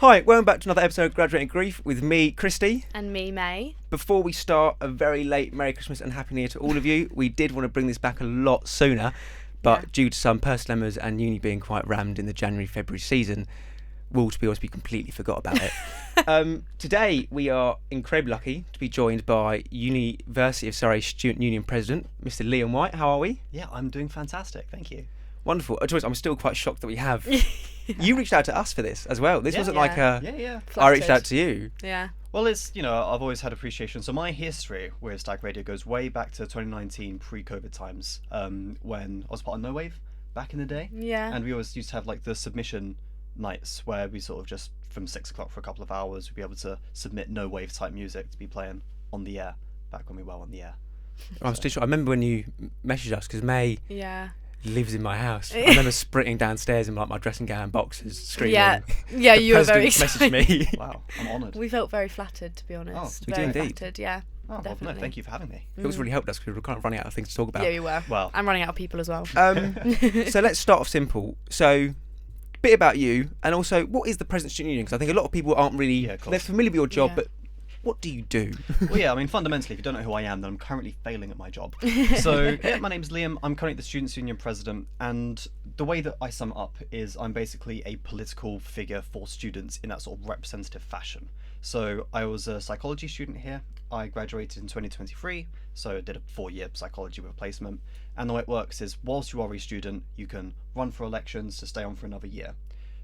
Hi, welcome back to another episode of Graduating Grief with me, Christy. And me, May. Before we start, a very late Merry Christmas and Happy New Year to all of you. We did want to bring this back a lot sooner, but due to some personal dilemmas and uni being quite rammed in the January-February season, we'll, to be honest, we completely forgot about it. Today, we are incredibly lucky to be joined by University of Surrey Student Union President, Mr. Liam White. How are we? Yeah, I'm doing fantastic. Thank you. Wonderful. I'm still quite shocked that we have... You reached out to us for this as well. This wasn't like a... Yeah. I reached out to you. Yeah. Well, it's, I've always had appreciation. So my history with Stag Radio goes way back to 2019, pre-COVID times, when I was part of No Wave back in the day. Yeah. And we always used to have like the submission nights where we sort of just, from 6 o'clock for a couple of hours, we'd be able to submit No Wave type music to be playing on the air, back when we were on the air. I'm still sure. I remember when you messaged us, because May... Yeah. lives in my house. I remember sprinting downstairs in like my dressing gown, boxes, screaming. Yeah, you were very excited. Messaged me. Wow, I'm honoured. We felt very flattered, to be honest. we very do indeed. Flattered, yeah. Oh, well, definitely. no, thank you for having me. It was really helped us because we were kind of running out of things to talk about. Yeah, we were. Well, I'm running out of people as well. So let's start off simple. So, a bit about you, and also what is the President Student Union? Because I think a lot of people aren't really they're familiar with your job, but what do you do? Well, yeah, I mean, fundamentally, if you don't know who I am, then I'm currently failing at my job. So, yeah, my name's Liam. I'm currently the Students' Union President, and the way that I sum up is I'm basically a political figure for students in that sort of representative fashion. So, I was a psychology student here. I graduated in 2023, so I did a 4-year psychology with a placement. And the way it works is, whilst you are a student, you can run for elections to stay on for another year.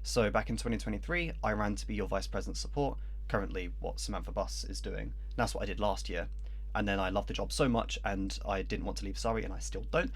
So, back in 2023, I ran to be your Vice President Support, currently what Samantha Buss is doing. And that's what I did last year. And then I loved the job so much and I didn't want to leave Surrey, and I still don't.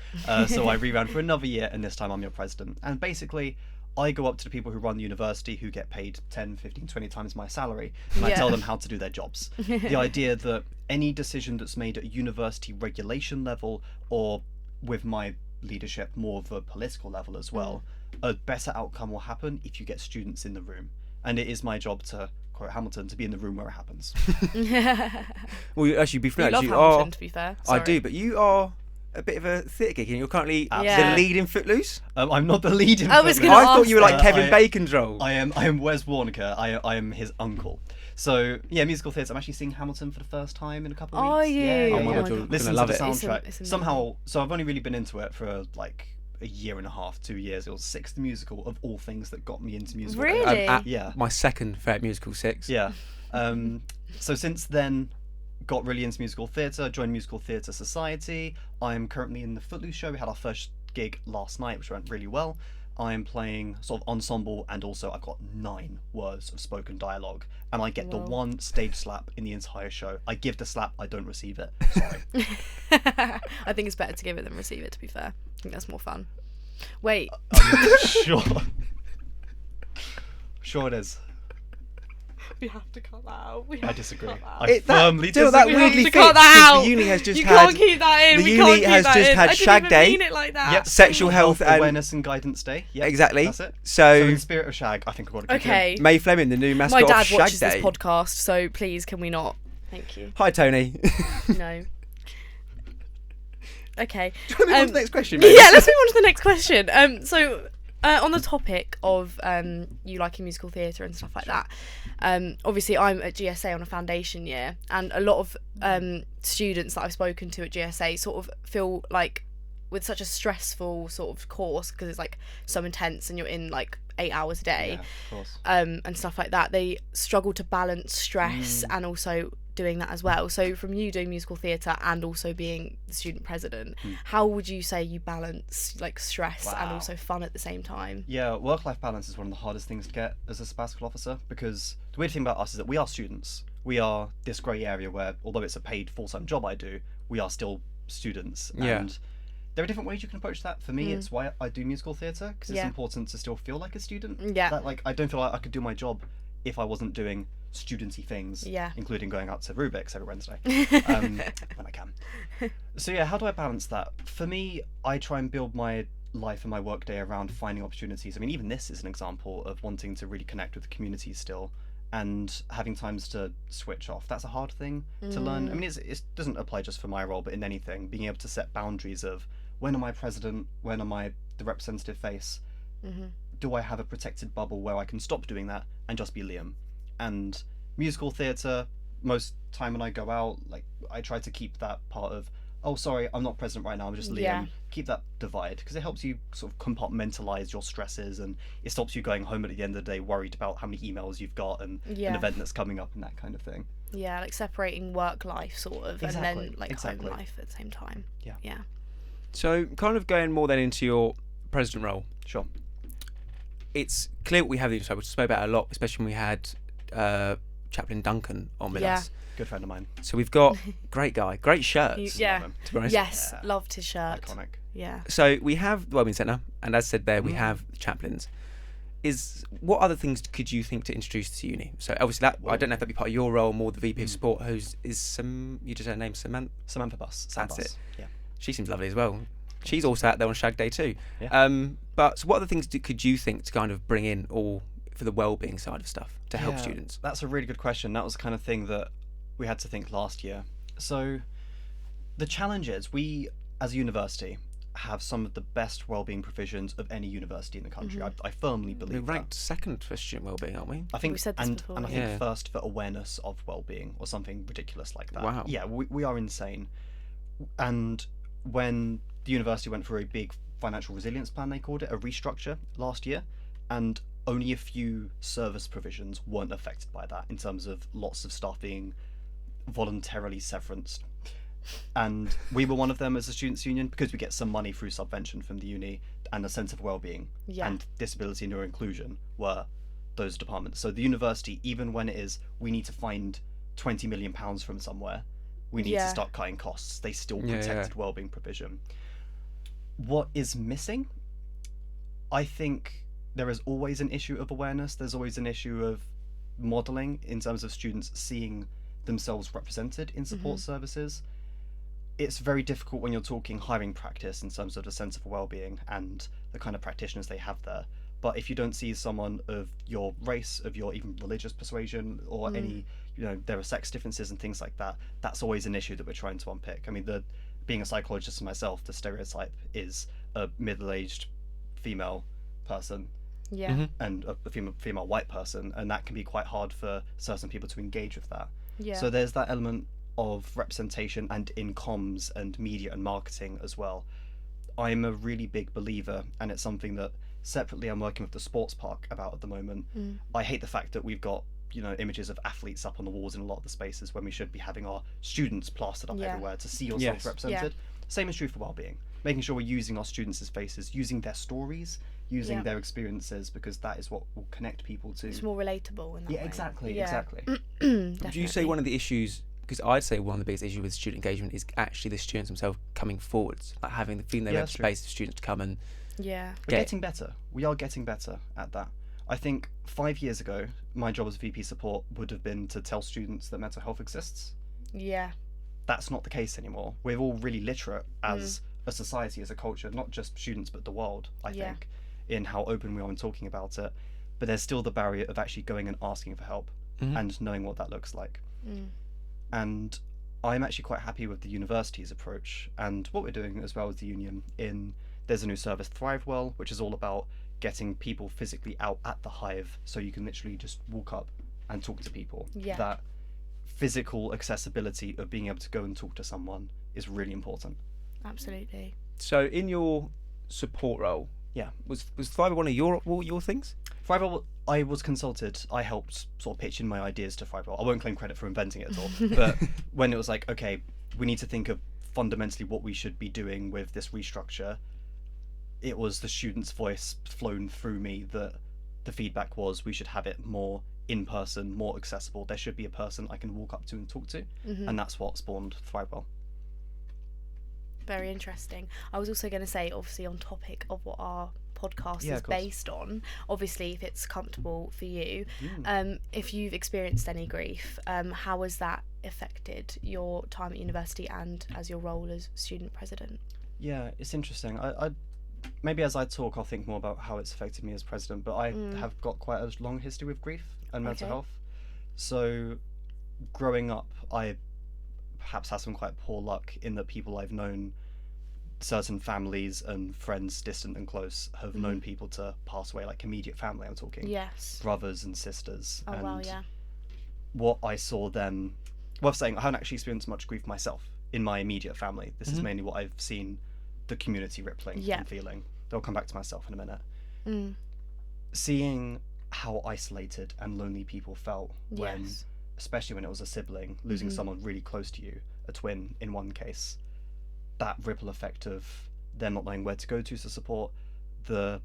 So I re-ran for another year, and this time I'm your president. And basically, I go up to the people who run the university who get paid 10, 15, 20 times my salary, and I tell them how to do their jobs. The idea that any decision that's made at university regulation level, or with my leadership more of a political level as well, a better outcome will happen if you get students in the room. And it is my job to... Hamilton, to be in the room where it happens. Well, actually, be fair, you love Hamilton, to be fair. Sorry. I do, but you are a bit of a theatre geek, and you're currently Yeah. the lead in Footloose. I'm not the lead in I was Footloose. gonna I thought you were like ask Kevin I- Bacon's role. I am Wes Warnaker. I am his uncle. So yeah, musical theatre. I'm actually seeing Hamilton for the first time in a couple of Are weeks. you? Yeah, Oh my yeah. God, you're Listen gonna to love the it. soundtrack. It's amazing. Somehow, so I've only really been into it for like a year and a half, 2 years. It was Six, the musical, of all things that got me into musical. Really? theatre. Yeah. My second favourite musical, Six. Yeah. So since then, got really into musical theatre, joined Musical Theatre Society. I'm currently in the Footloose show. We had our first gig last night, which went really well. I'm playing sort of ensemble, and also I've got 9 words of spoken dialogue, and I get the one stage slap in the entire show. I give the slap, I don't receive it. Sorry. I think it's better to give it than receive it, to be fair. I think that's more fun. Wait. Sure. Sure it is. We have to cut that out. I disagree. I firmly That disagree. weirdly to fits cut that because out. the uni has just You had can't keep that in. the We uni can't keep has that just in. had I Shag didn't Day. even mean it like that. Yep. Sexual health and Awareness and Guidance Day. Yep, exactly. That's it. So in the spirit of Shag, I think I've got to keep it Okay. May Fleming, the new mascot My dad of Shag watches Day. this podcast, so please, can we not? Thank you. Hi, Tony. No. Okay. Do you want to move on to the next question, May? Yeah, let's move on to the next question. So on the topic of you liking musical theatre and stuff like that, obviously I'm at GSA on a foundation year, and a lot of students that I've spoken to at GSA sort of feel like, with such a stressful sort of course, because it's like so intense and you're in like 8 hours a day, Yeah, of course. and stuff like that, they struggle to balance stress and also doing that as well. So from you doing musical theatre and also being the student president, how would you say you balance like stress and Wow. also fun at the same time? Yeah, work-life balance is one of the hardest things to get as a sabbatical officer, because the weird thing about us is that we are students. We are this grey area where, although it's a paid full-time job I do, we are still students. Yeah. And there are different ways you can approach that. For me, it's why I do musical theatre, because it's Yeah. important to still feel like a student. Yeah. That, like, I don't feel like I could do my job if I wasn't doing studenty things, Yeah. including going out to Rubik's every Wednesday when I can. So yeah, how do I balance that? For me, I try and build my life and my workday around finding opportunities. I mean, even this is an example of wanting to really connect with the community still, and having times to switch off. That's a hard thing to learn. I mean, it doesn't apply just for my role, but in anything, being able to set boundaries of when am I president, when am I the representative face, do I have a protected bubble where I can stop doing that and just be Liam? And musical theatre, most time when I go out, like, I try to keep that part of, oh, sorry, I'm not present right now, I'm just Liam. Yeah. Keep that divide, because it helps you sort of compartmentalize your stresses, and it stops you going home at the end of the day worried about how many emails you've got and an Yeah. event that's coming up and that kind of thing. Yeah, like separating work life sort of, and Exactly, then like exactly. home life at the same time. Yeah. Yeah. So, kind of going more then into your president role, Sure. it's clear what we have. So we spoke about it a lot, especially when we had Chaplain Duncan on with Yeah. us. Good friend of mine. So we've got great guy, great shirts. Yeah. Love him. To be honest. Yes, Yeah. loved his shirt. Iconic. Yeah. So we have the Wellbeing Centre, and as said there, we Mhm. have the chaplains. What other things could you think to introduce to uni? So obviously that I don't know if that'd be part of your role, more the VP of Sport, you just had her name Samantha. Samantha Buss. That's it. Yeah. She seems lovely as well. She's also out there on Shag Day too. Yeah. But so what other things could you think to kind of bring in, or for the well-being side of stuff to help Yeah, students? That's a really good question. That was the kind of thing that we had to think last year. So the challenge is we, as a university, have some of the best wellbeing provisions of any university in the country. I firmly We're believe ranked second for student well-being, aren't we? that. I think, We've said this before, and I yeah. think first for awareness of well-being or something ridiculous like that. Wow. Yeah, we are insane. And when the university went through a big financial resilience plan, they called it, a restructure last year, and only a few service provisions weren't affected by that in terms of lots of staff being voluntarily severanced. And we were one of them as a students' union because we get some money through subvention from the uni, and a sense of well-being Yeah. and disability and inclusion were those departments. So the university, even when it is, we need to find £20 million from somewhere, we need to Yeah. start cutting costs, they still Yeah, protected well-being provision. What is missing? I think there is always an issue of awareness. There's always an issue of modelling in terms of students seeing themselves represented in support services. It's very difficult when you're talking hiring practice in terms of the sense of well-being and the kind of practitioners they have there. But if you don't see someone of your race, of your even religious persuasion, or any, there are sex differences and things like that, that's always an issue that we're trying to unpick. I mean, being a psychologist myself, the stereotype is a middle-aged female person Yeah. and a female white person, and that can be quite hard for certain people to engage with that. Yeah. So there's that element of representation, and in comms and media and marketing as well. I'm a really big believer, and it's something that separately I'm working with the sports park about at the moment. I hate the fact that we've got images of athletes up on the walls in a lot of the spaces when we should be having our students plastered up Yeah. everywhere to see yourself Yes. represented. Same is true for wellbeing, making sure we're using our students' faces, using their stories, using Yeah. their experiences, because that is what will connect people to. It's more relatable in that Yeah, way. exactly, Yeah. exactly. Would you say one of the issues, because I'd say one of the biggest issues with student engagement is actually the students themselves coming forwards, like having the feeling they Yeah, have that's true. space for students to come and Yeah. We're getting better. We are getting better at that. I think 5 years ago, my job as VP support would have been to tell students that mental health exists. Yeah. That's not the case anymore. We're all really literate as a society, as a culture, not just students but the world, I Yeah. think, in how open we are in talking about it. But there's still the barrier of actually going and asking for help and knowing what that looks like. And I'm actually quite happy with the university's approach and what we're doing as well as the union. There's a new service, Thrivewell, which is all about getting people physically out at the hive, so you can literally just walk up and talk to people. Yeah. That physical accessibility of being able to go and talk to someone is really important. Absolutely. So in your support role, Yeah. was Fiverr one of your things? Thrivewell, I was consulted. I helped sort of pitch in my ideas to Thrivewell. I won't claim credit for inventing it at all, but when it was like, okay, we need to think of fundamentally what we should be doing with this restructure, it was the student's voice flown through me that the feedback was we should have it more in person, more accessible. There should be a person I can walk up to and talk to, and that's what spawned Thrivewell. Very interesting. I was also going to say, obviously, on topic of what our podcast Yeah, is of course. based on, obviously, if it's comfortable for you, if you've experienced any grief, how has that affected your time at university and as your role as student president? Yeah, it's interesting. I maybe as I talk, I'll think more about how it's affected me as president, but I have got quite a long history with grief and mental Okay. health. So growing up, I perhaps had some quite poor luck in that people I've known certain families and friends, distant and close, have known people to pass away, like immediate family, I'm talking. Yes. Brothers and sisters. Oh, and wow, yeah. what I saw then, worth saying, I haven't actually experienced much grief myself in my immediate family. This is mainly what I've seen the community rippling and feeling. I'll come back to myself in a minute. Seeing how isolated and lonely people felt when, especially when it was a sibling, losing someone really close to you, a twin in one case, that ripple effect of them not knowing where to go to support, the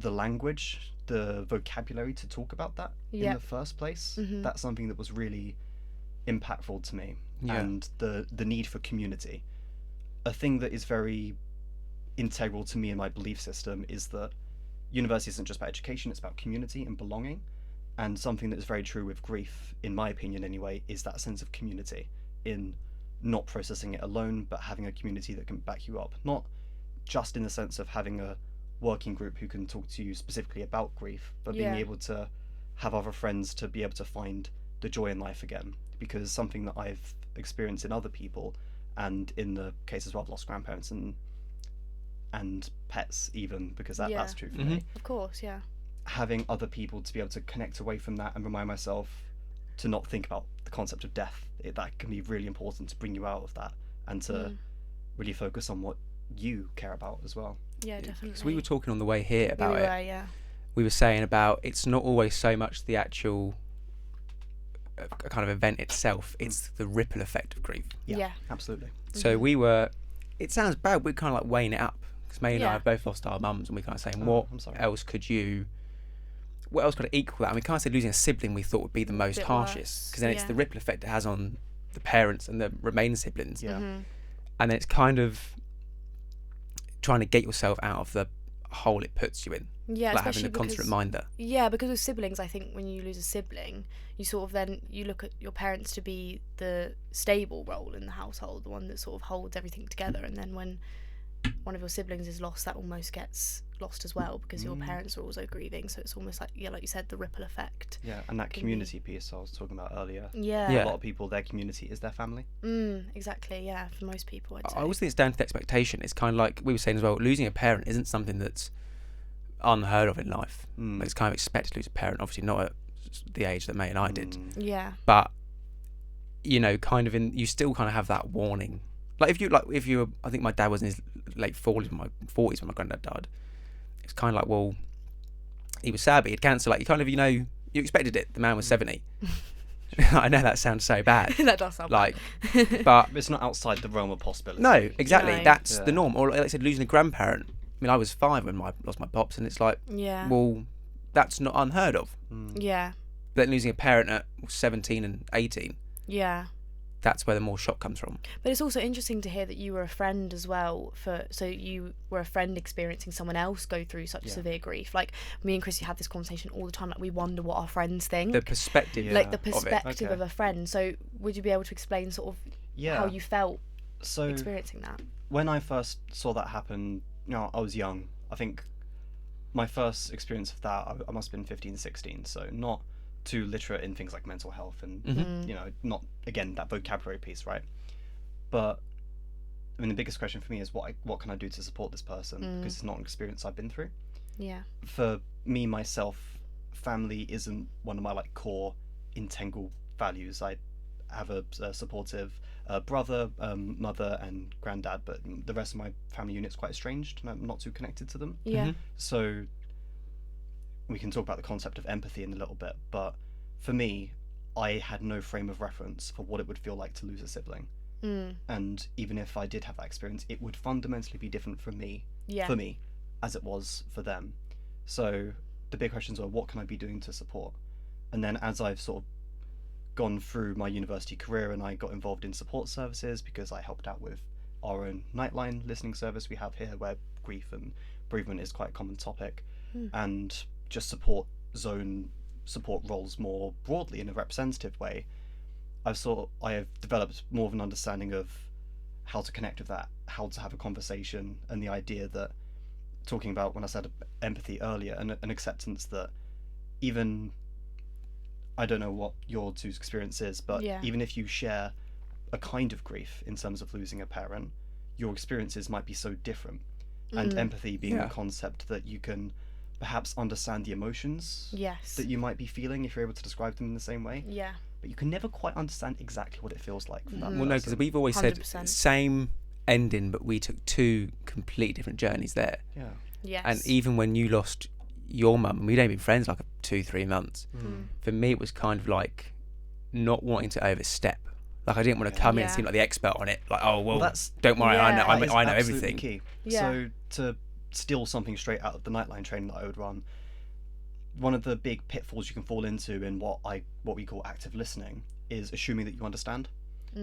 language, the vocabulary to talk about that in the first place, that's something that was really impactful to me. And the need for community, a thing that is very integral to me and my belief system, is that university isn't just about education, it's about community and belonging. And something that is very true with grief, in my opinion anyway, is that sense of community, in not processing it alone, but having a community that can back you up, not just in the sense of having a working group who can talk to you specifically about grief, but being able to have other friends to be able to find the joy in life again. Because something that I've experienced in other people, and in the cases where I've lost grandparents and pets even, because that's true for me. Of course, yeah. Having other people to be able to connect away from that and remind myself to not think about the concept of death, that can be really important to bring you out of that, and to really focus on what you care about as well. Yeah, definitely. Because we were talking on the way here about it. Yeah. We were saying about it's not always so much the actual kind of event itself, it's the ripple effect of grief. Yeah. Absolutely. So it sounds bad, we're kind of like weighing it up, because May and I have both lost our mums, and we're kind of saying what else could equal that? And we kind of said losing a sibling we thought would be the most harshest, because then it's the ripple effect it has on the parents and the remaining siblings. And then it's kind of trying to get yourself out of the hole it puts you in. Yeah, like having a constant reminder. Yeah, because with siblings, I think when you lose a sibling, you sort of then you look at your parents to be the stable role in the household, the one that sort of holds everything together. And then when one of your siblings is lost, that almost gets lost as well, because your parents are also grieving. So it's almost like, like you said, the ripple effect. Yeah, and that community piece I was talking about earlier. Yeah. A lot of people, their community is their family. Exactly, yeah, for most people, I'd say. I always think it's down to the expectation. It's kind of like we were saying as well, losing a parent isn't something that's unheard of in life. It's kind of expected to lose a parent, obviously not at the age that May and I did. Yeah. But, you still kind of have that warning. Like if you I think my dad was in his late 40s when my granddad died. It's kind of like, well, he was sad, but he had cancer. Like, you kind of, you expected it. The man was 70. I know that sounds so bad. That does sound bad. But it's not outside the realm of possibility. No, exactly. No. That's the norm. Or like I said, losing a grandparent. I mean, I was 5 when I lost my pops, and it's like, well, that's not unheard of. Yeah. But then losing a parent at 17 and 18. Yeah. That's where the more shock comes from. But it's also interesting to hear that you were a friend as well. So you were a friend experiencing someone else go through such severe grief. Like, me and Chrissy have this conversation all the time. Like, we wonder what our friends think. The perspective. Like the perspective of a friend. So would you be able to explain sort of how you felt experiencing that? When I first saw that happen, I was young. I think my first experience of that, I must have been 15, 16. So not too literate in things like mental health and not, again, that vocabulary piece, right? But I mean, the biggest question for me is what can I do to support this person, because it's not an experience I've been through. Yeah. For me, myself, family isn't one of my core integral values. I have a supportive brother, mother and granddad, but the rest of my family unit's quite estranged and I'm not too connected to them. Yeah. So we can talk about the concept of empathy in a little bit, but for me, I had no frame of reference for what it would feel like to lose a sibling. And even if I did have that experience, it would fundamentally be different for me as it was for them. So the big questions are, what can I be doing to support? And then as I've sort of gone through my university career and I got involved in support services, because I helped out with our own Nightline listening service we have here, where grief and bereavement is quite a common topic, and just support roles more broadly in a representative way, I have developed more of an understanding of how to connect with that, how to have a conversation, and the idea that, talking about when I said empathy earlier, an acceptance that even, I don't know what your two's experience is, but even if you share a kind of grief in terms of losing a parent, your experiences might be so different. And empathy being Yeah. a concept that you can perhaps understand the emotions Yes. that you might be feeling if you're able to describe them in the same way, Yeah. but you can never quite understand exactly what it feels like for that Well, no, because person. we've always said 100%. same ending, but we took two completely different journeys there. Yeah. Yes. And even when you lost your mum, and we'd only been friends like 2-3 months, for me it was kind of like not wanting to overstep. Like I didn't want to come in and Yeah. seem like the expert on it. Like, oh well, that's don't worry, Yeah. I that is know absolutely everything. key. Yeah. So to steal something straight out of the Nightline training that I would run, one of the big pitfalls you can fall into in what we call active listening is assuming that you understand,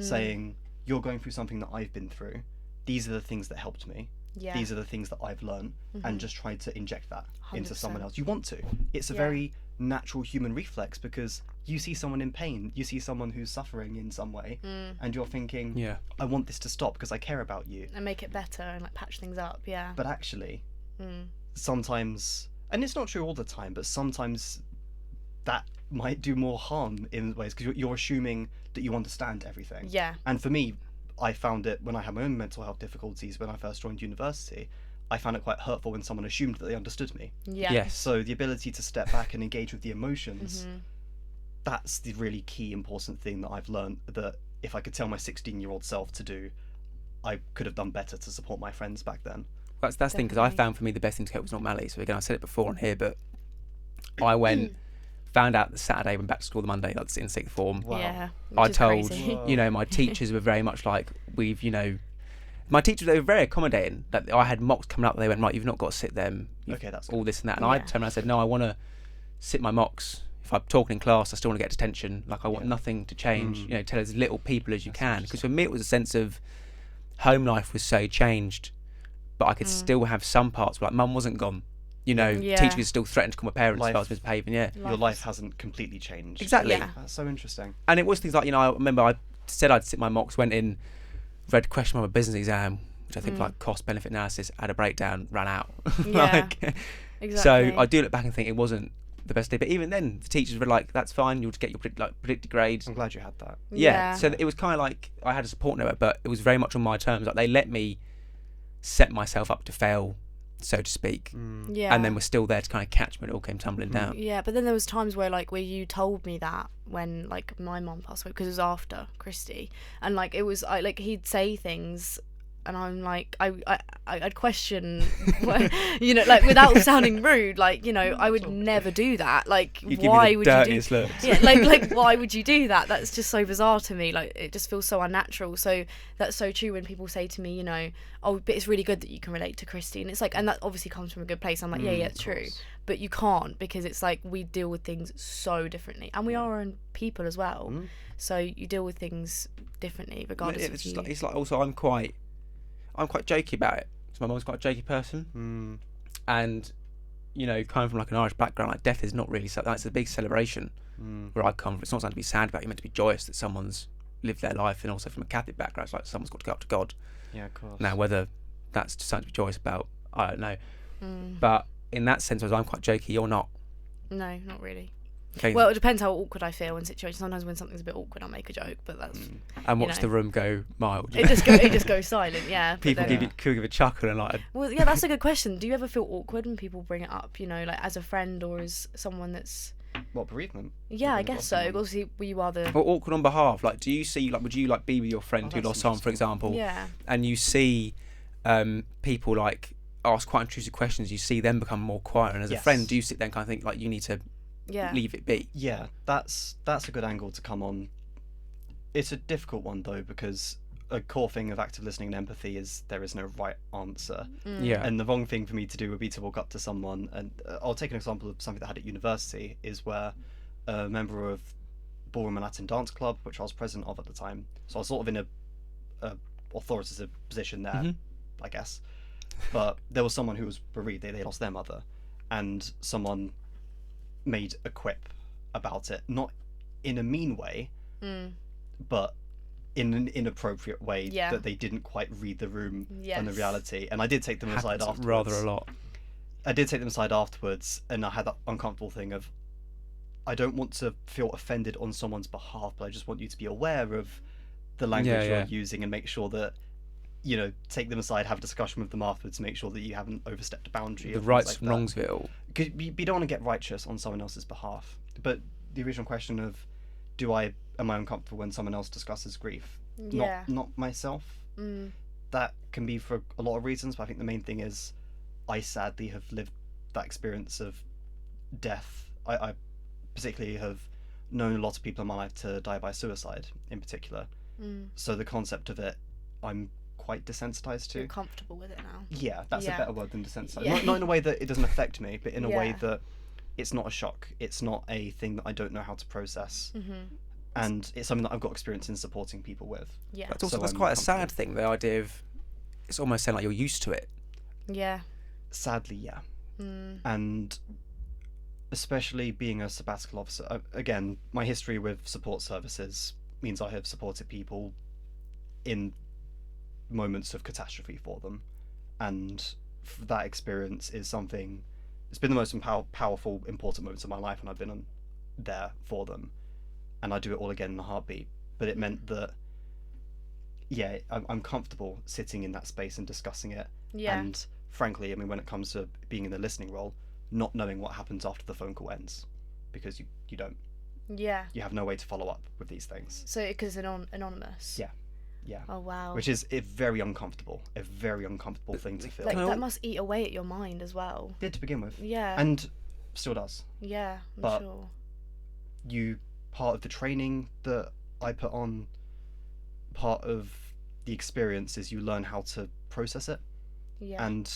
saying you're going through something that I've been through. These are the things that helped me. Yeah. These are the things that I've learned, and just try to inject that into someone 100%. else. You want to. It's a Yeah. very natural human reflex because you see someone in pain, you see someone who's suffering in some way, and you're thinking, Yeah. I want this to stop because I care about you. And make it better and like patch things up. Yeah. But actually, sometimes, and it's not true all the time, but sometimes that might do more harm in ways because you're assuming that you understand everything. Yeah. And for me, I found it when I had my own mental health difficulties when I first joined university. I found it quite hurtful when someone assumed that they understood me. Yeah. Yes. So the ability to step back and engage with the emotions, that's the really key important thing that I've learned, that if I could tell my 16-year-old self to do, I could have done better to support my friends back then. That's the thing, because I Definitely. found for me the best thing to cope was normality. So again, I said it before on here, but I went, found out the Saturday, went back to school the Monday, like in sixth form. Wow. Yeah. I which is told, crazy. you know, my teachers were very much like, my teachers, they were very accommodating. That I had mocks coming up, they went, right, you've not got to sit them. Okay, that's all this and that. And I Yeah. turned around and said, no, I want to sit my mocks. If I'm talking in class, I still want to get detention. Like, I want Yeah. nothing to change. You know, tell as little people as you That's can. Because for me, it was a sense of home life was so changed, but I could still have some parts where, like, mum wasn't gone. You know, Yeah. teachers still threatened to call my parents if I was Life- misbehaving. Yeah. Your life hasn't completely changed. Exactly. Yeah. That's so interesting. And it was things like, you know, I remember I said I'd sit my mocks, went in, read question on my business exam, which I think like cost benefit analysis, had a breakdown, ran out. Yeah. So Exactly. I do look back and think it wasn't the best day. But even then, the teachers were like, "That's fine. You'll get your predicted grades." I'm glad you had that. Yeah. So it was kind of like I had a support network, but it was very much on my terms. Like they let me set myself up to fail, so to speak, Yeah. and then were still there to kind of catch me when it all came tumbling down. Yeah, but then there was times where you told me that when like my mum passed away, because it was after Christy, and like it was like he'd say things and I'm like I'd question you know, like without sounding rude, like, you know, I would never do that, like You give me why the would you do dirtiest looks. yeah, like why would you do that? That's just so bizarre to me. Like it just feels so unnatural. So that's so true when people say to me, you know, oh, but it's really good that you can relate to Christy, and it's like, and that obviously comes from a good place. I'm like, yeah, it's true, but you can't, because it's like we deal with things so differently, and we are our own people as well. So you deal with things differently regardless It's of just you. like, it's like also I'm quite jokey about it. So my mum's quite a jokey person, and you know, coming from like an Irish background, like death is not really something. It's a big celebration where I come from. It's not something to be sad about. You're meant to be joyous that someone's lived their life, and also from a Catholic background, it's like someone's got to go up to God. Yeah, of course. Now, whether that's something to be joyous about, I don't know. But in that sense, I'm quite jokey. You're not. No, not really. Okay. Well, it depends how awkward I feel in situations. Sometimes when something's a bit awkward, I'll make a joke, but that's and you watch know. the room go mild. it just goes silent. Yeah. but People then- could give a chuckle and like. Well, yeah, that's a good question. Do you ever feel awkward when people bring it up? You know, like as a friend or as someone that's. What, bereavement? Yeah, I Bereavement guess of so. someone? Obviously, you are the. Or awkward on behalf. Like, do you see like would you like be with your friend who that's lost someone, for example? Yeah. And you see people like ask quite intrusive questions. You see them become more quiet. And as a Yes. friend, do you sit there and kind of think like you need to Yeah. leave it be? Yeah, that's a good angle to come on. It's a difficult one though, because a core thing of active listening and empathy is there is no right answer. Yeah. And the wrong thing for me to do would be to walk up to someone, and I'll take an example of something that I had at university, is where a member of Ballroom and Latin Dance Club, which I was president of at the time, so I was sort of in a authoritative position there, I guess. But there was someone who was bereaved, they lost their mother, and someone made a quip about it, not in a mean way, but in an inappropriate way, Yeah. that they didn't quite read the room and the Yes. reality. And I did take them aside Happens afterwards. rather a lot. I did take them aside afterwards, and I had that uncomfortable thing of, I don't want to feel offended on someone's behalf, but I just want you to be aware of the language Yeah, you're yeah. using and make sure that take them aside, have a discussion with them afterwards, make sure that you haven't overstepped a boundary. The rights and wrongs of it all. Because you don't want to get righteous on someone else's behalf. But the original question of, am I uncomfortable when someone else discusses grief? Yeah. Not myself. That can be for a lot of reasons, but I think the main thing is I sadly have lived that experience of death. I particularly have known a lot of people in my life to die by suicide in particular. So the concept of it, I'm quite desensitized to. You're comfortable with it now. Yeah, that's a better word than desensitized. Yeah. Not in a way that it doesn't affect me, but in a way Yeah. that it's not a shock. It's not a thing that I don't know how to process. And it's something that I've got experience in supporting people with. Yeah. That's also So that's I'm quite a comfortable. sad thing. The idea of it's almost saying like you're used to it. Yeah. Sadly, yeah. And especially being a sabbatical officer, again, my history with support services means I have supported people in moments of catastrophe for them, and that experience is something. It's been the most powerful, important moments of my life, and I've been there for them, and I do it all again in a heartbeat. But it meant that, yeah, I'm comfortable sitting in that space and discussing it. Yeah. And frankly, I mean, when it comes to being in the listening role, not knowing what happens after the phone call ends, because you don't. Yeah. You have no way to follow up with these things. So because anonymous. Yeah. Yeah. Oh wow. Which is a very uncomfortable thing to feel. like Can I- that must eat away at your mind as well. Did to begin with. Yeah. And still does. Yeah, I'm but- sure. Part of the training that I put on, part of the experience is you learn how to process it. Yeah. And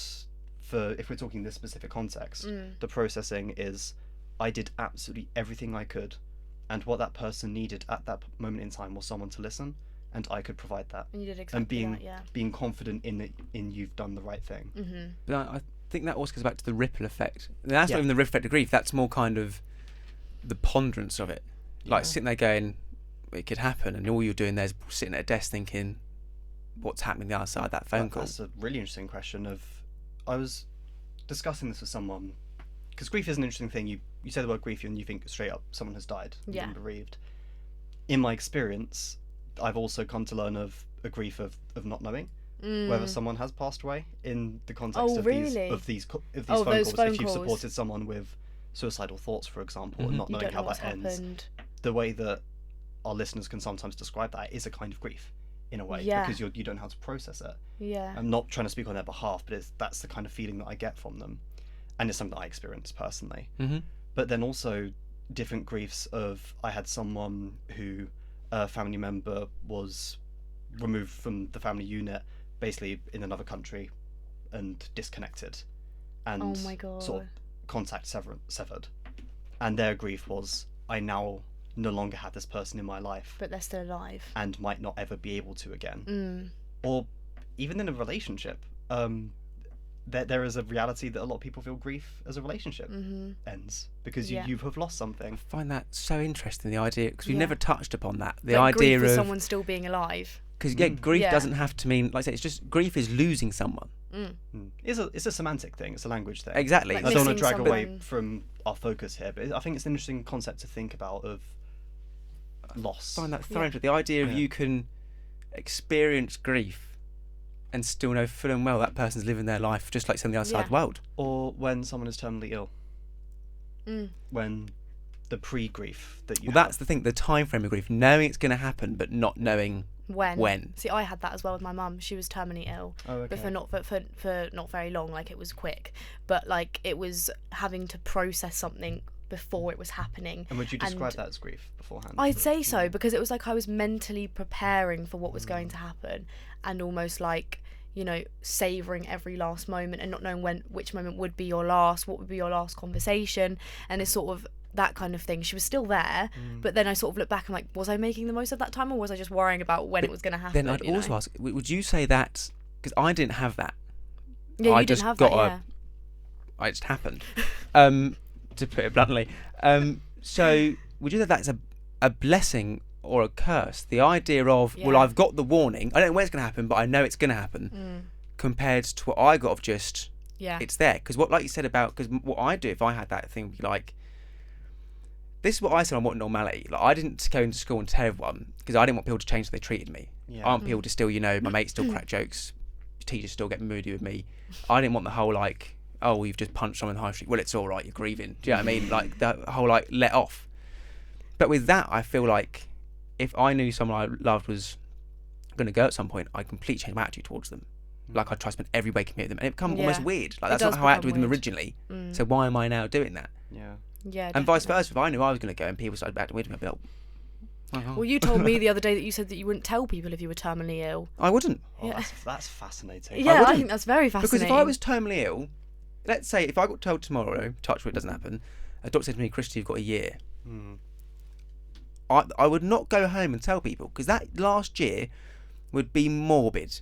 if we're talking this specific context, Mm. the processing is I did absolutely everything I could, and what that person needed at that moment in time was someone to listen, and I could provide that. And you did exactly And being that, yeah. being confident in you've done the right thing. Mm-hmm. But I think that also goes back to the ripple effect. And that's Yeah. not even the ripple effect of grief. That's more kind of the ponderance of it. Like Yeah. sitting there going, it could happen, and all you're doing there is sitting at a desk thinking, what's happening the other side of that phone call? That's a really interesting question. I was discussing this with someone, because grief is an interesting thing. You say the word grief and you think straight up someone has died, you've Yeah. been bereaved. In my experience, I've also come to learn of a grief of not knowing whether someone has passed away in the context Oh, of really? these phone those calls. phone If you've calls. supported someone with suicidal thoughts, for example, and not You knowing don't know how what's that ends, happened. the way that our listeners can sometimes describe that is a kind of grief, in a way, Yeah. because you don't know how to process it. Yeah. I'm not trying to speak on their behalf, but that's the kind of feeling that I get from them, and it's something that I experience personally. Mm-hmm. But then also different griefs of I had someone who a family member was removed from the family unit, basically in another country, and disconnected, and Oh my God. sort of contact severed, and their grief was I now no longer have this person in my life But they're still alive. and might not ever be able to again. Mm. Or even in a relationship, there is a reality that a lot of people feel grief as a relationship ends because Yeah. you have lost something. I find that so interesting, the idea, because we've Yeah. never touched upon that. The Like idea grief of of someone still being alive. because grief Yeah. doesn't have to mean, like I say, it's just grief is losing someone. It's a semantic thing. It's a language thing. Exactly. Like I don't want missing to drag away someone. from our focus here, but I think it's an interesting concept to think about of loss. I find that thrown the idea of Yeah. you can experience grief and still know full and well that person's living their life just like some of the outside Yeah. world. Or when someone is terminally ill. Mm. When the pre-grief that you Well, that's the thing, the time frame of grief, knowing it's going to happen but not knowing when. See, I had that as well with my mum. She was terminally ill, Oh, but okay. for not very long. Like it was quick, but like it was having to process something before it was happening. And would you describe and that as grief beforehand? I'd say so, because it was like I was mentally preparing for what was going to happen, and almost like, you know, savouring every last moment and not knowing which moment would be your last, what would be your last conversation, and it's sort of that kind of thing. She was still there, but then I sort of look back and like, was I making the most of that time, or was I just worrying about when it was going to happen? Then I'd you know? also ask, would you say that, because I didn't have that. Yeah, I you just didn't have got that, it just happened, to put it bluntly. So would you say that's a blessing or a curse? The idea of, well, Yeah. I've got the warning, I don't know when it's going to happen, but I know it's going to happen, compared to what I got of just, yeah. it's there. Because what, like you said about, because what I do if I had that thing would be like, this is what I said on What Normality. Like, I didn't go into school and tell everyone, because I didn't want people to change how they treated me. Yeah. I want people to still, you know, my mates still crack jokes teachers still get moody with me. I didn't want the whole like, oh, you've just punched someone in the high street. Well, it's all right. You're grieving. Do you know what I mean? Like that whole like let off. But with that, I feel like if I knew someone I loved was going to go at some point, I'd completely change my attitude towards them. Like I'd try to spend every waking minute with them, and it become almost weird. Like that's not how I acted with them originally. So why am I now doing that? Yeah. Yeah. And vice versa. If I knew I was going to go and people started acting weird with me, I'd be like, Well, you told me the other day that you said that you wouldn't tell people if you were terminally ill. I wouldn't. Oh, that's fascinating. Yeah, I think that's very fascinating. Because if I was terminally ill, let's say if I got told tomorrow, touch wood, it doesn't happen, a doctor said to me, Christy, you've got a year. I would not go home and tell people, because that last year would be morbid.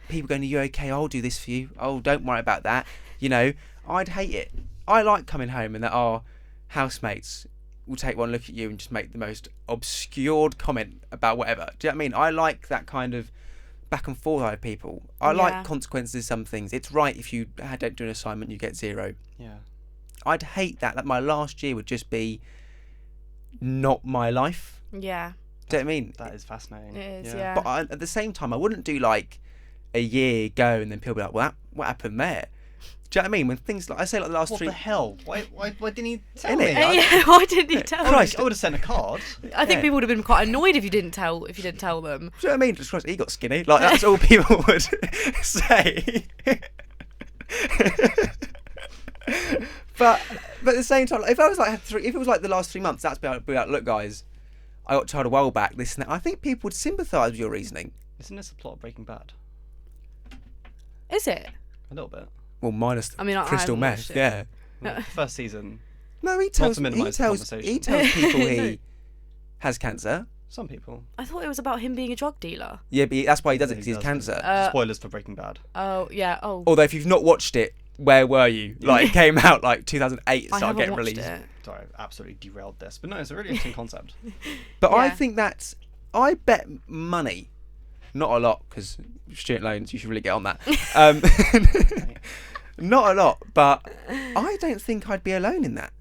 People going, are you okay? I'll do this for you. Oh, don't worry about that. You know, I'd hate it. I like coming home and that our housemates will take one look at you and just make the most obscured comment about whatever. Do you know what I mean? I like that kind of back and forth with people. I like consequences of some things. It's right if you don't do an assignment, you get 0. Yeah. I'd hate that my last year would just be not my life. Yeah. Do you know what I mean? That is fascinating. It is, yeah. But at the same time, I wouldn't do like a year go and then people be like, well, what happened there? Do you know what I mean? When things like, I say like the last 3... What the hell? Why didn't he tell me? Yeah, why didn't he tell me? I would have sent a card. I think people would have been quite annoyed if you didn't tell them. Do you know what I mean? Just Christ, he got skinny. Like that's all people would say. But at the same time, if I was like if it was like the last 3 months, that's be like, look, guys, I got told a while back this and that. I think people would sympathise with your reasoning. Isn't this a plot of Breaking Bad? Is it? A little bit. Well, minus the crystal meth, yeah. Well, first season. No, he tells people he has cancer. Some people. I thought it was about him being a drug dealer. Yeah, but that's why he does it, because he has cancer. Spoilers for Breaking Bad. Oh, yeah. Oh. Although if you've not watched it, where were you? Like, it came out like 2008, it started getting released. It. Sorry, I've absolutely derailed this. But no, it's a really interesting concept. But I think I bet money, not a lot, because student loans, you should really get on that. Not a lot, but I don't think I'd be alone in that.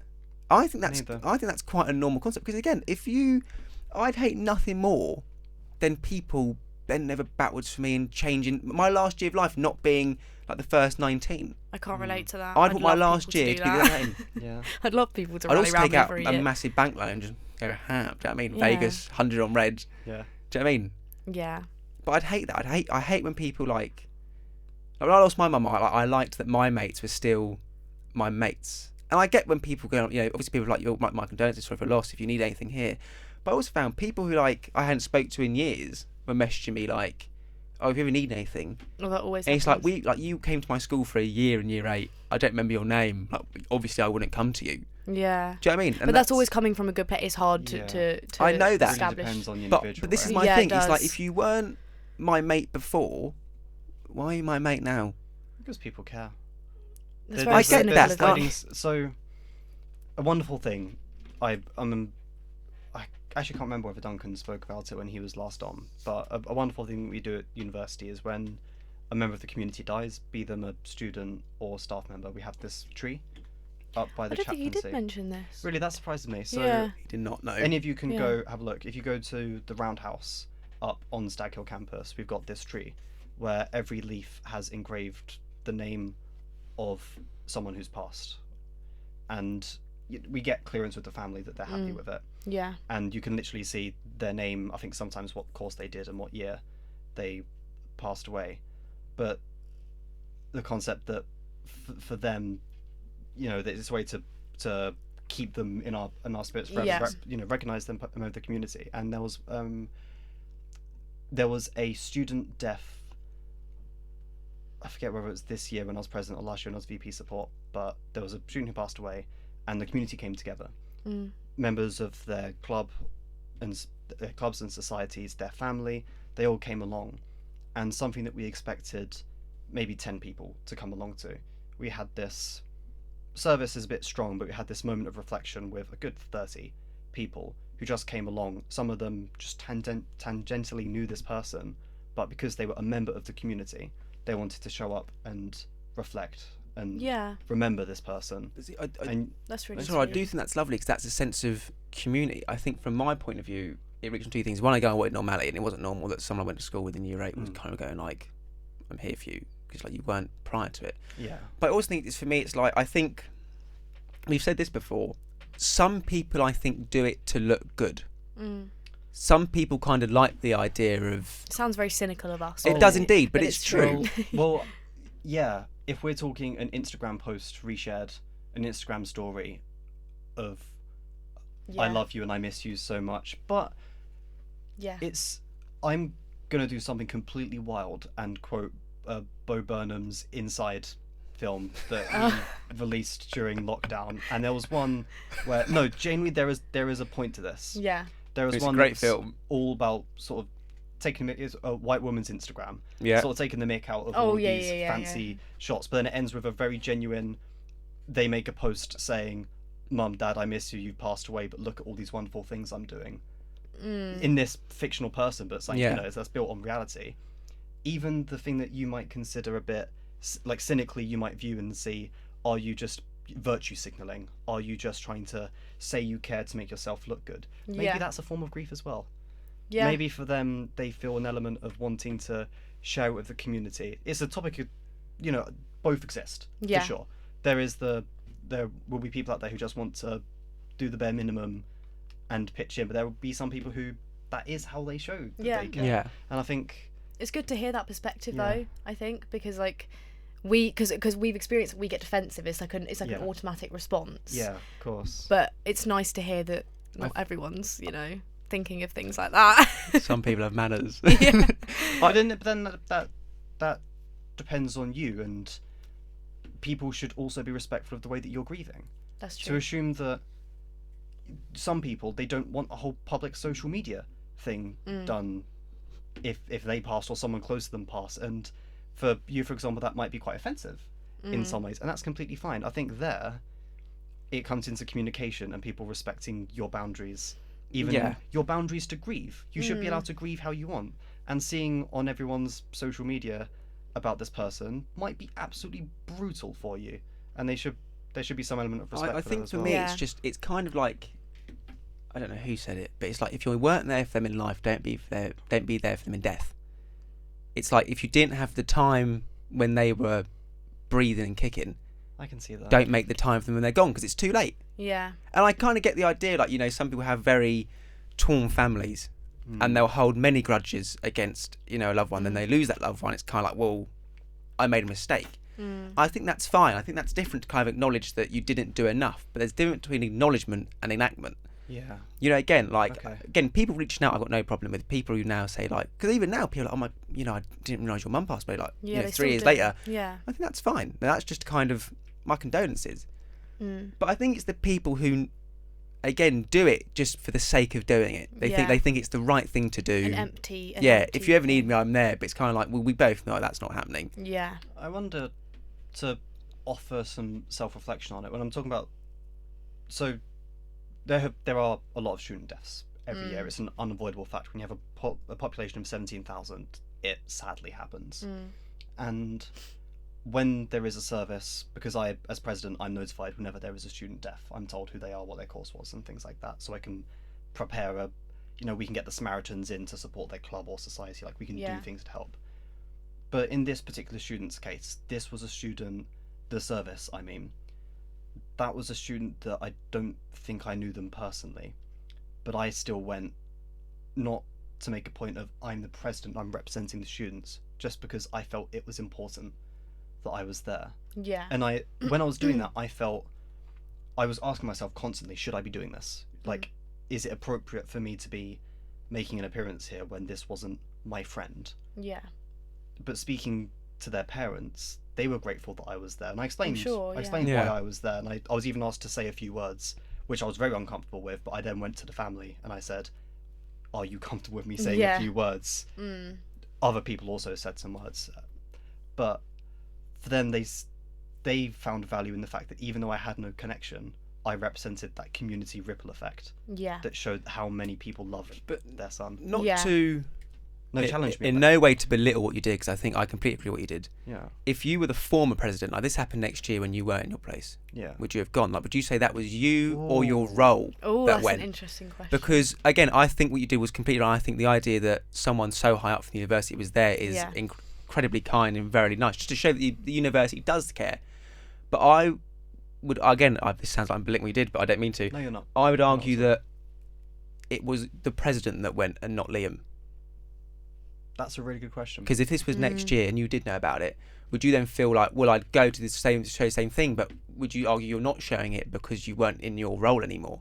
I think that's quite a normal concept, because again, I'd hate nothing more than people bending over backwards for me and changing my last year of life not being like the first 19. I can't relate to that. I'd want my last year to be the same. Yeah. I'd love people to I'd rally also around take me out for a a year. massive bank loan and just go ham. Do you know what I mean? Yeah. Vegas, 100 on red. Yeah. Do you know what I mean? Yeah. But I'd hate that. I hate when people like when I lost my mum, I liked that my mates were still my mates. And I get when people go, obviously people are like, my condolences for loss if you need anything here. But I also found people who I hadn't spoke to in years were messaging me like, oh, if you ever need anything. Well, that always and happens. it's like, you came to my school for a year in year 8. I don't remember your name. Like, obviously I wouldn't come to you. Yeah. Do you know what I mean? And but that's always coming from a good place. It's hard to I know that. establish. It really depends on the individual. But this is my thing. It's like, if you weren't my mate before, why are you my mate now? Because people care. That's I get that. So, a wonderful thing. I actually can't remember whether Duncan spoke about it when he was last on, but a wonderful thing we do at university is when a member of the community dies, be them a student or staff member, we have this tree up by the chaplaincy. I don't think he did mention this. Really, that surprises me. So he did not know. Any of you can go have a look. If you go to the Roundhouse up on Stag Hill campus, we've got this tree where every leaf has engraved the name of someone who's passed, and we get clearance with the family that they're happy with it. Yeah. And you can literally see their name, I think sometimes what course they did and what year they passed away. But the concept that for them, it's a way to keep them in our spirits forever. Yes. Recognize them, put them over the community. And there was a student death. I forget whether it was this year when I was president or last year when I was VP support, but there was a student who passed away, and the community came together. Members of their clubs and societies, their family, they all came along, and something that we expected maybe 10 people to come along to. We had this service is a bit strong, but we had this moment of reflection with a good 30 people who just came along. Some of them just tangentially knew this person, but because they were a member of the community, they wanted to show up and reflect and remember this person. That's really I do think that's lovely, because that's a sense of community. I think from my point of view, it reaches 2 things. One, I go, I wanted normality, and it wasn't normal that someone I went to school with in year 8 was kind of going like, I'm here for you. because like you weren't prior to it. Yeah. But I also think it's, for me, it's like, I think we've said this before. Some people, I think, do it to look good. Some people kind of like the idea of. Sounds very cynical of us. It does indeed, but it's true. Well, yeah. If we're talking an Instagram post reshared, an Instagram story of I love you and I miss you so much, but I'm gonna do something completely wild and quote Bo Burnham's Inside film that we released during lockdown, and there was one where genuinely there is a point to this. Yeah. There was It's one a great that's film. all about sort of taking a white woman's Instagram, Yeah. sort of taking the mick out of Oh, all yeah, these yeah, yeah, fancy shots, but then it ends with a very genuine. They make a post saying, "Mum, Dad, I miss you. You've passed away, but look at all these wonderful things I'm doing." In this fictional person, but something that's built on reality. Even the thing that you might consider a bit like cynically, you might view and see, are you just virtue signaling? Are you just trying to say you care to make yourself look good? Maybe that's a form of grief as well. Yeah. Maybe for them, they feel an element of wanting to share it with the community. It's a topic of, both exist, for sure. There will be people out there who just want to do the bare minimum and pitch in, but there will be some people who that is how they show that they care. Yeah. And I think it's good to hear that perspective though, I think, because like because we've experienced we get defensive, it's like an automatic response. Yeah, of course. But it's nice to hear that not everyone's, thinking of things like that. Some people have manners. But then that depends on you, and people should also be respectful of the way that you're grieving. That's true. To assume that some people, they don't want a whole public social media thing done if they pass or someone close to them pass, and for you, for example, that might be quite offensive in some ways, and that's completely fine. I think there it comes into communication and people respecting your boundaries, even your boundaries to grieve. You should be allowed to grieve how you want, and seeing on everyone's social media about this person might be absolutely brutal for you, and there should be some element of respect. I for think that as for well. me, it's kind of like, I don't know who said it, but it's like, if you weren't there for them in life, don't be there for them in death. It's like, if you didn't have the time when they were breathing and kicking, I can see that. don't make the time for them when they're gone, because it's too late. Yeah. And I kind of get the idea, like, some people have very torn families, and they'll hold many grudges against, a loved one. Then they lose that loved one. It's kind of like, well, I made a mistake. I think that's fine. I think that's different to kind of acknowledge that you didn't do enough. But there's a difference between acknowledgement and enactment. Yeah. Again, people reaching out, I've got no problem with. People who now say, like, because even now people are like, I didn't realise your mum passed away, like, 3 years later. Yeah. I think that's fine. Now, that's just kind of my condolences. But I think it's the people who, again, do it just for the sake of doing it. They think it's the right thing to do. An empty if you ever need me, I'm there. But it's kind of like, well, we both know that's not happening. Yeah. I wonder, to offer some self-reflection on it, when I'm talking about, so there are a lot of student deaths every year. It's an unavoidable fact. When you have a population of 17,000, it sadly happens. And when there is a service, because I, as president, I'm notified whenever there is a student death. I'm told who they are, what their course was, and things like that, so I can prepare we can get the Samaritans in to support their club or society. Like, we can do things to help. But in this particular student's case, this was a student, the service, I mean, that was a student that I don't think I knew them personally, but I still went, not to make a point of I'm the president, I'm representing the students, just because I felt it was important that I was there. Yeah. And when I was doing that, I was asking myself constantly, should I be doing this? Like, is it appropriate for me to be making an appearance here when this wasn't my friend? Yeah. But speaking to their parents, they were grateful that I was there, and I explained why I was there, and I was even asked to say a few words, which I was very uncomfortable with, but I then went to the family and I said, are you comfortable with me saying a few words? Other people also said some words, but for them, they found value in the fact that even though I had no connection, I represented that community ripple effect that showed how many people loved their son. Not to challenge me. In no way to belittle what you did, because I think I completely agree what you did. Yeah. If you were the former president, like this happened next year when you weren't in your place, would you have gone? Like, would you say that was you or your role that that's went? an interesting question. Because again, I think what you did was completely right. I think the idea that someone so high up from the university was there is incredibly kind and very nice, just to show that the university does care. But I would, again, this sounds like I'm belittling what you did, but I don't mean to. No, you're not. I would argue Not at all. that it was the president that went and not Liam. That's a really good question. Because if this was next year and you did know about it, would you then feel like, well, I'd go to show the same thing, but would you argue you're not showing it because you weren't in your role anymore?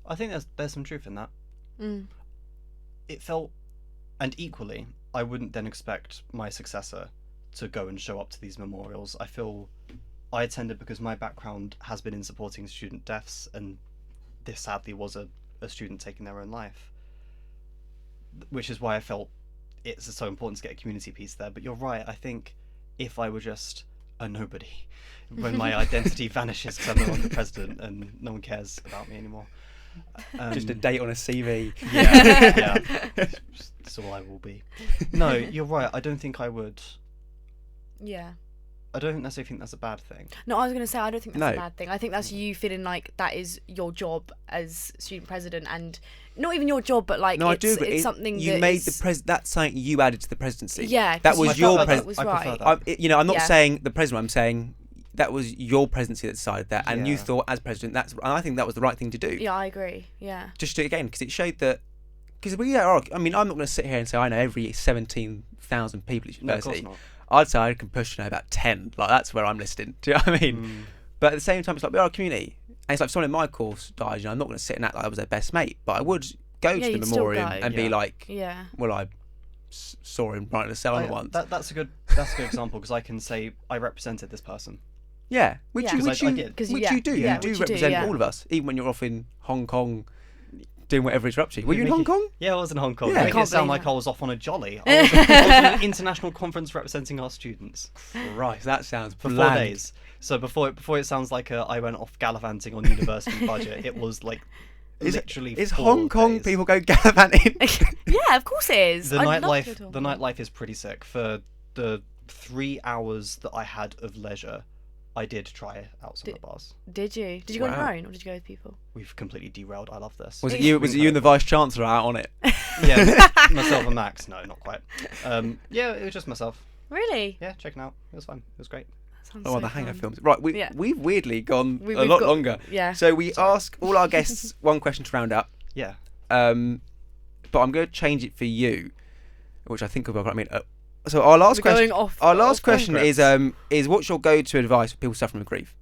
I think there's some truth in that. Mm. It felt, and equally, I wouldn't then expect my successor to go and show up to these memorials. I feel I attended because my background has been in supporting student deaths, and this sadly was a student taking their own life, which is why I felt it's so important to get a community piece there. But you're right, I think if I were just a nobody, when my identity vanishes because I'm no longer president and no one cares about me anymore. Just a date on a CV. Yeah. That's all I will be. No, you're right, I don't think I would. Yeah. I don't necessarily think that's a bad thing. No, I was going to say, I don't think that's a No. bad thing. I think that's you feeling like that is your job as student president, and not even your job, but like No, I it's, do, but it's something you that made is- that's something you added to the presidency. Yeah, that 'cause was I your felt like president. it was I prefer right. that. I'm not Yeah. saying the president. I'm saying that was your presidency that decided that, and you Yeah. thought as president and I think that was the right thing to do. Yeah, I agree. Yeah. Just to, again, because it showed that. Because we are. I mean, I'm not going to sit here and say I know every 17,000 people at No, of course university. not. I'd say I can push to know about 10. Like that's where I'm listed. Do you know what I mean? But at the same time, it's like we are a community, and it's like if someone in my course dies, you know, I'm not going to sit and act like I was their best mate, but I would go Yeah, to you'd the still memorial go. and be Yeah. like, Yeah. well, I saw him right in the cell on once. That's a good example, because I can say I represented this person. Yeah, which Yeah. you, 'Cause which I you, did. 'Cause which yeah, you do. yeah, You do which you do, represent yeah. all of us, even when you're off in Hong Kong doing whatever it's up to. Were you in Making- Hong Kong? Yeah, I was in Hong Kong. Yeah. Making Can't it sound blame like you. I was off on a jolly. I was at an international conference representing our students Right, that sounds for bland. 4 days. So before it sounds like I went off gallivanting on university budget, it was like literally. Is 4 Hong Kong days. people go gallivanting? Yeah, of course it is. The I'd love to go to nightlife, Hong Kong. is pretty sick. For the 3 hours that I had of leisure, I did try out some of the bars. Did you? Did you go on your Wow. own, or did you go with people? We've completely derailed. I love this. Was it you? Was it you and the vice chancellor out on it? Yeah, myself and Max. No, not quite. Yeah, it was just myself. Really? Yeah, checking out. It was fun. It was great. That sounds Oh, so the Hangover fun. films. Right, Yeah. we've weirdly gone We've a lot got- longer. Yeah. So we ask all our guests one question to round up. Yeah. But I'm going to change it for you, which I think will be quite. I mean, so our last We're question. going off- Our last off question is what's your go-to advice for people suffering with grief?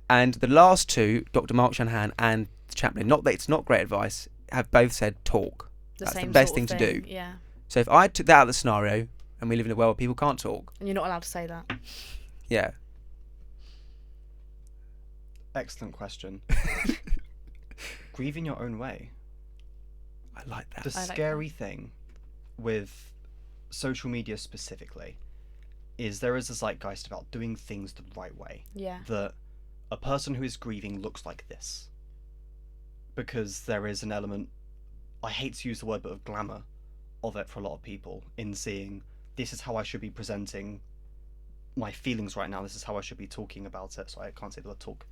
And the last two, Dr. Mark Shanahan and the chaplain, not that it's not great advice, have both said talk. That's the same best sort thing of to do. Yeah. So if I took that out of the scenario, and we live in a world where people can't talk, And you're not allowed to say that. yeah, Excellent question. Grieve in your own way. I like that. The I like scary thing with social media specifically is there is a zeitgeist about doing things the right way. Yeah. That a person who is grieving looks like this. Because there is an element, I hate to use the word, but of glamour of it for a lot of people in seeing this is how I should be presenting my feelings right now. This is how I should be talking about it. So I can't say the word talk.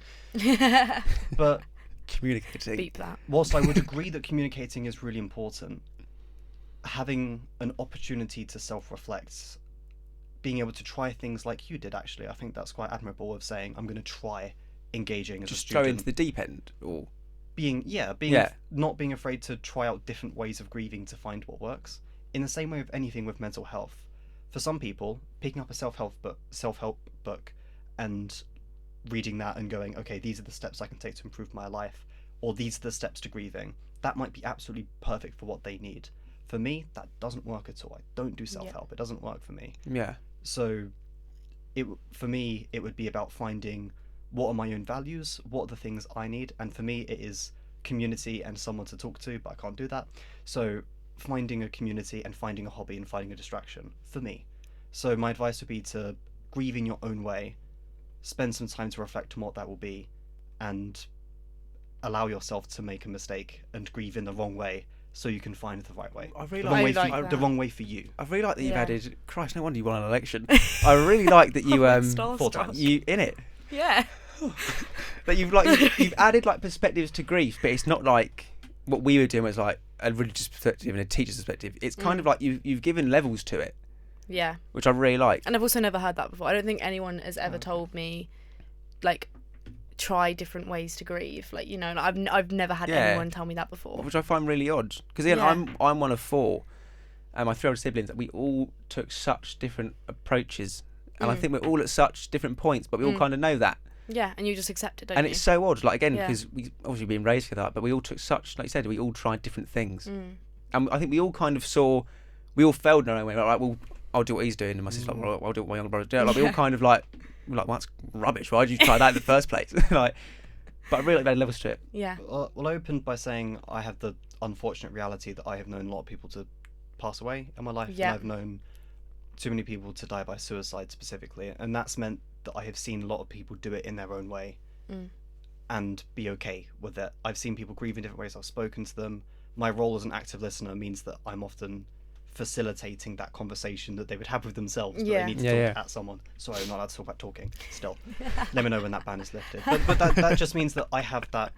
But Communicating. Beep that. whilst I would agree that communicating is really important, having an opportunity to self-reflect, being able to try things like you did, actually, I think that's quite admirable, of saying, I'm going to try engaging as a Just student. throw into the deep end, or Not being afraid to try out different ways of grieving to find what works. In the same way with anything with mental health. For some people, picking up a self-help book and reading that and going, okay, these are the steps I can take to improve my life, or these are the steps to grieving, that might be absolutely perfect for what they need. For me, that doesn't work at all. I don't do self-help. It doesn't work for me. yeah, So for me, it would be about finding what are my own values, what are the things I need, and for me, it is community and someone to talk to, but I can't do that. So finding a community and finding a hobby and finding a distraction for me. So my advice would be to grieve in your own way, spend some time to reflect on what that will be, and allow yourself to make a mistake and grieve in the wrong way so you can find the right way. I really The wrong way like for that. the wrong way for you. I really like that you've Yeah. added. Christ, no wonder you won an election. I really like that you Starstruck. 4 times. you in it. Yeah. That you've added like perspectives to grief, but it's not like what we were doing was like a religious perspective and a teacher's perspective. It's kind of like you've given levels to it. Yeah. which I really like. And I've also never heard that before. I don't think anyone has ever told me, like, try different ways to grieve. Like, you know, like, I've never had anyone tell me that before. Which I find really odd. Because again, I'm one of four, and my 3 older siblings, we all took such different approaches. And I think we're all at such different points, but we all kind of know that. Yeah, and you just accept it, don't you? And it's so odd, like, again, because we obviously been raised for that, but we all took such, like you said, we all tried different things. And I think we all kind of we all failed in our own way. Like, well, I'll do what he's doing, and my sister's like, well, I'll do what my younger brother's doing. Like, we all kind of we're like, well, that's rubbish. Why did you try that in the first place? Like, but I really like that levels to it. Yeah. Well, I opened by saying I have the unfortunate reality that I have known a lot of people to pass away in my life, and I've known too many people to die by suicide specifically, and that's meant that I have seen a lot of people do it in their own way and be okay with it. I've seen people grieve in different ways. I've spoken to them. My role as an active listener means that I'm often facilitating that conversation that they would have with themselves, but they need to talk at someone. Sorry, I'm not allowed to talk about talking still. Let me know when that ban is lifted. But that just means that I have that,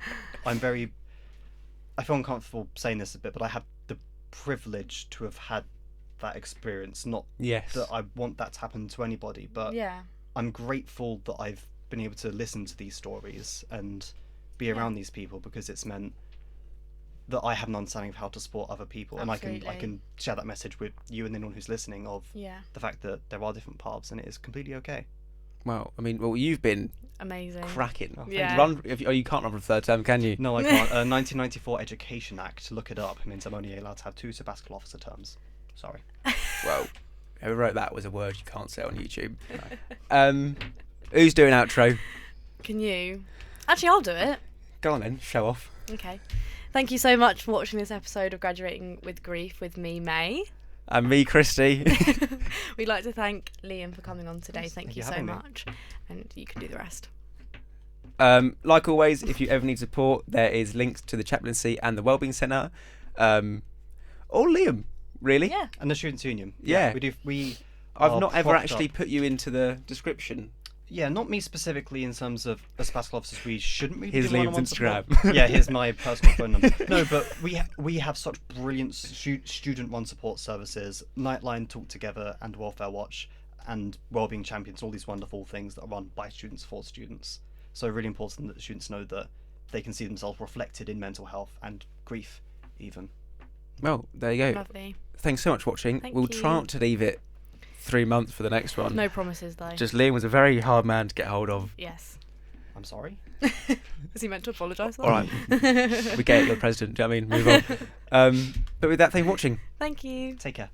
I feel uncomfortable saying this a bit, but I have the privilege to have had that experience. Not that I want that to happen to anybody, but I'm grateful that I've been able to listen to these stories and be around these people, because it's meant that I have an understanding of how to support other people. Absolutely. And I can share that message with you and anyone who's listening of the fact that there are different paths and it is completely okay. Well, I mean, you've been amazing, cracking. Yeah. You can't run for the third term, can you? No, I can't. 1994 Education Act, look it up. It means I'm only allowed to have 2 sabbatical officer terms. Sorry. Well, whoever wrote that was a word you can't say on YouTube. Who's doing outro? Can you? Actually, I'll do it. Go on then, show off. Okay. Thank you so much for watching this episode of Graduating with Grief with me, May. And me, Christy. We'd like to thank Liam for coming on today. Thank you so having me. much. And you can do the rest. Like always, if you ever need support, there is links to the chaplaincy and the Wellbeing Centre. Or Liam, really. Yeah. And the Students' Union. Yeah. I've not ever actually put you into the description. Yeah, not me specifically in terms of as sabbatical officers. We shouldn't really Here's do Liam's one-on-one Instagram. support. Yeah, here's my personal phone number. No, but we have such brilliant student-run support services, Nightline, Talk Together, and Welfare Watch, and Wellbeing Champions. All these wonderful things that are run by students for students. So really important that the students know that they can see themselves reflected in mental health and grief, even. Well, there you go. Lovely. Thanks so much for watching. We'll try not to leave it 3 months for the next one. No promises, though. Just Liam was a very hard man to get hold of. Yes. I'm sorry. Was he meant to apologise? All right. We get it, you're the president. Do you know what I mean? Move on. But with that, thanks for watching. Thank you. Take care.